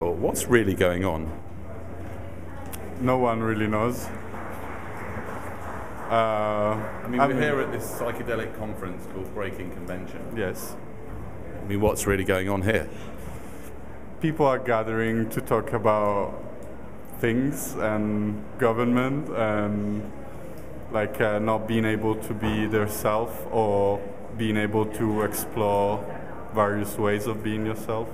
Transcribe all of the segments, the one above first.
Well, what's really going on? No one really knows. We're here at this psychedelic conference called Breaking Convention. Yes. What's really going on here? People are gathering to talk about things and government and not being able to be their self or being able to explore various ways of being yourself.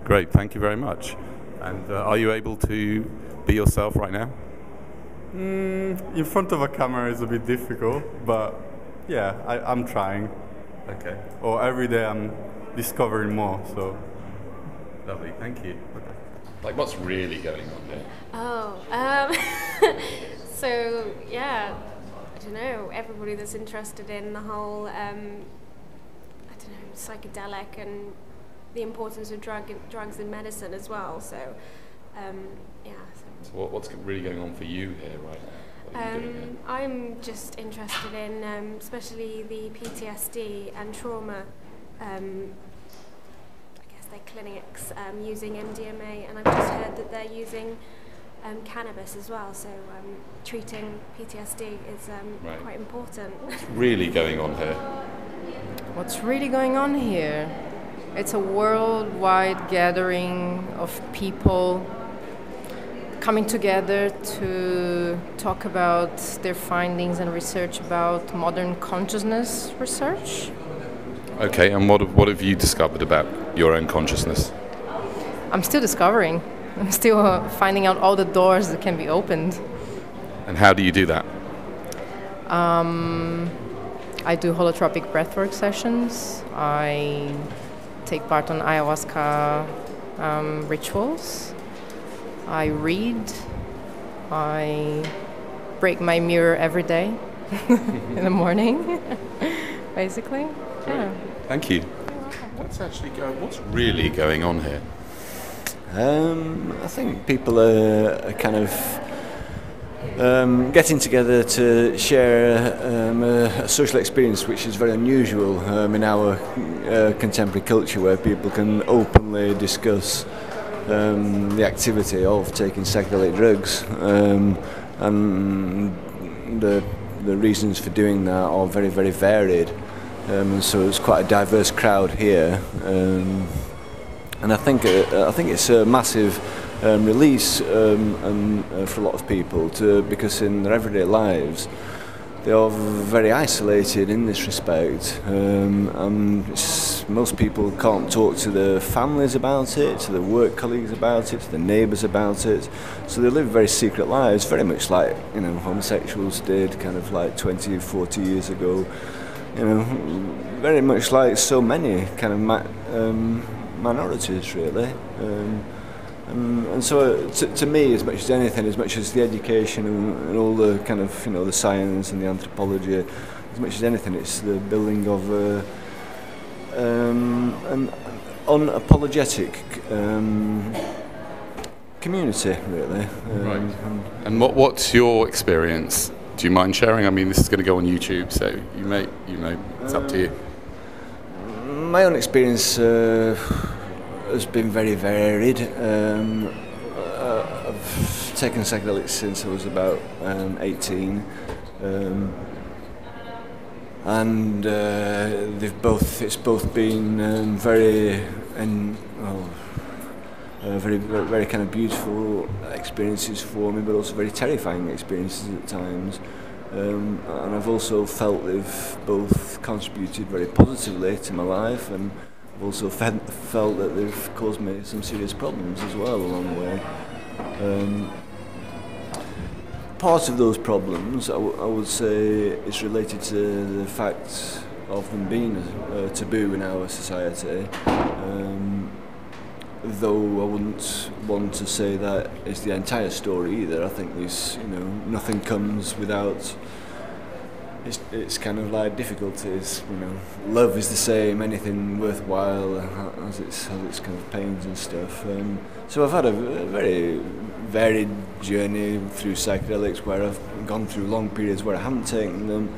Great, thank you very much. And are you able to be yourself right now? In front of a camera is a bit difficult, but yeah, I'm trying. Okay. Or every day I'm discovering more, so. Lovely, thank you. Like, what's really going on here? So, yeah, I don't know, everybody that's interested in the whole, psychedelic and the importance of drugs in medicine as well, so, yeah. So what's really going on for you here right now? What are you doing here? I'm just interested in, especially the PTSD and trauma, their clinics using MDMA, and I've just heard that they're using cannabis as well, so treating PTSD is Right. quite important. What's really going on here? What's really going on here? It's a worldwide gathering of people coming together to talk about their findings and research about modern consciousness research. Okay, and what have you discovered about your own consciousness? I'm still discovering. I'm still finding out all the doors that can be opened. And how do you do that? I do holotropic breathwork sessions. I take part on ayahuasca rituals. I read. I break my mirror every day in the morning, basically. Yeah. Thank you. What's really going on here? I think people are kind of getting together to share a social experience which is very unusual in our contemporary culture, where people can openly discuss the activity of taking psychedelic drugs, and the reasons for doing that are very, very varied. So it's quite a diverse crowd here, and I think it's a massive release for a lot of people, because in their everyday lives they are very isolated in this respect, and most people can't talk to their families about it, to their work colleagues about it, to their neighbours about it, so they live very secret lives, very much like homosexuals did kind of like 20, 40 years ago. Very much like so many kind of minorities, really. And so, to me, as much as anything, as much as the education and all the kind of the science and the anthropology, as much as anything, it's the building of an unapologetic community, really. Right. And what's your experience? Do you mind sharing? I mean, this is going to go on YouTube, so you may, it's up to you. My own experience has been very varied. I've taken psychedelics since I was about 18, and it's both been very very kind of beautiful experiences for me, but also very terrifying experiences at times. And I've also felt they've both contributed very positively to my life, and I've also felt that they've caused me some serious problems as well along the way. Part of those problems, I would say, is related to the fact of them being a taboo in our society. Though I wouldn't want to say that it's the entire story either. I think there's, nothing comes without its kind of like difficulties. Love is the same. Anything worthwhile has its kind of pains and stuff. So I've had a very varied journey through psychedelics, where I've gone through long periods where I haven't taken them,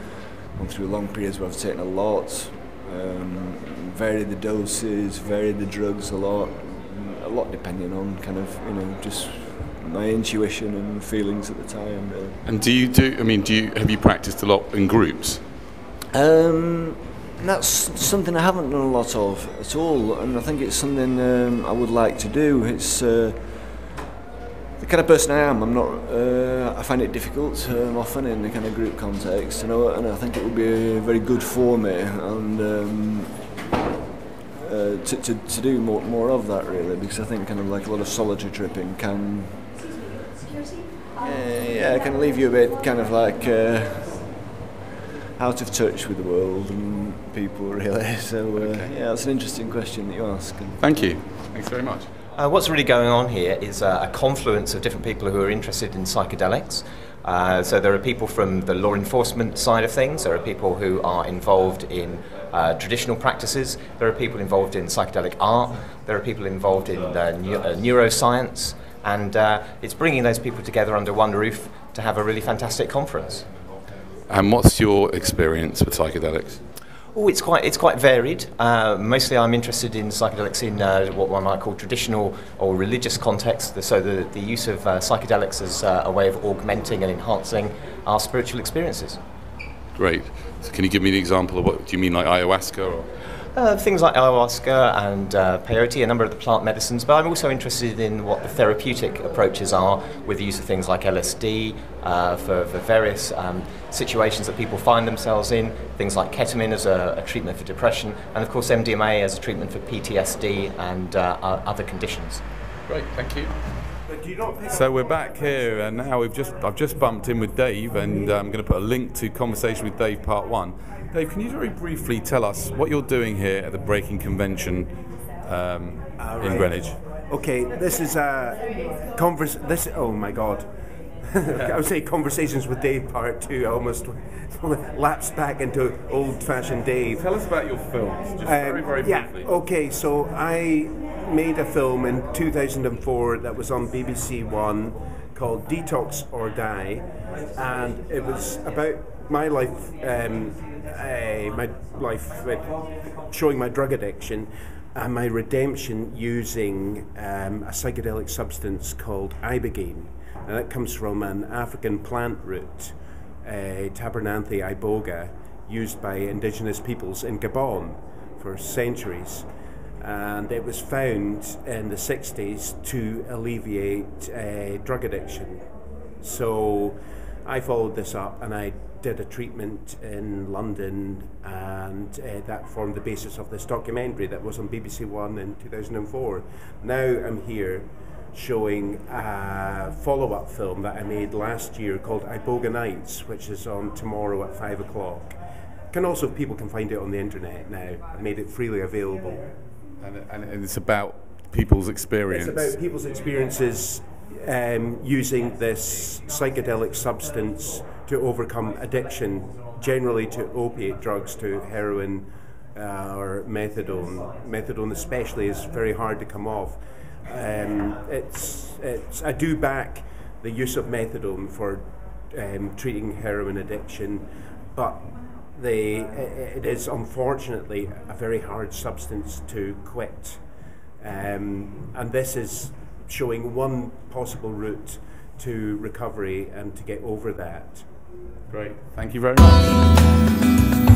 gone through long periods where I've taken a lot, varied the doses, varied the drugs a lot. lot depending on kind of, you know, just my intuition and feelings at the time. And have you practiced a lot in groups? That's something I haven't done a lot of at all, and I think it's something I would like to do. It's the kind of person I am. I'm not. I find it difficult often in the kind of group context, you know, and I think it would be very good for me, and to do more of that really, because I think kind of like a lot of solitary tripping can, can leave you a bit kind of like out of touch with the world and people really. So that's an interesting question that you ask. Thank you. Thanks very much. What's really going on here is a confluence of different people who are interested in psychedelics. So there are people from the law enforcement side of things, there are people who are involved in traditional practices, there are people involved in psychedelic art, there are people involved in neuroscience, and it's bringing those people together under one roof to have a really fantastic conference. And what's your experience with psychedelics? Oh, it's quite varied. Mostly I'm interested in psychedelics in what one might call traditional or religious contexts, so the use of psychedelics as a way of augmenting and enhancing our spiritual experiences. Great. So can you give me an example of what, do you mean like ayahuasca? Or? Things like ayahuasca and peyote, a number of the plant medicines, but I'm also interested in what the therapeutic approaches are with the use of things like LSD for various situations that people find themselves in, things like ketamine as a treatment for depression, and of course MDMA as a treatment for PTSD and other conditions. Great, thank you. So we're back here, and now I've just bumped in with Dave, and I'm going to put a link to Conversation with Dave Part 1. Dave, can you very briefly tell us what you're doing here at the Breaking Convention in Greenwich? Okay, this is a oh my God. I would say Conversations with Dave Part 2. I almost lapsed back into old-fashioned Dave. Tell us about your films, just very briefly. Yeah, okay, so I made a film in 2004 that was on BBC One called Detox or Die, and it was about my life, showing my drug addiction and my redemption using a psychedelic substance called ibogaine. And that comes from an African plant root, Tabernanthe iboga, used by indigenous peoples in Gabon for centuries. And it was found in the 60s to alleviate drug addiction. So I followed this up and I did a treatment in London, and that formed the basis of this documentary that was on BBC One in 2004. Now I'm here showing a follow-up film that I made last year called Abuja NIghts, which is on tomorrow at 5 o'clock. People can find it on the internet now. I made it freely available. And it's about people's experience. It's about people's experiences using this psychedelic substance to overcome addiction, generally to opiate drugs, to heroin or methadone. Methadone especially is very hard to come off. I do back the use of methadone for treating heroin addiction, but it is unfortunately a very hard substance to quit, and this is showing one possible route to recovery and to get over that. Great, thank you very much.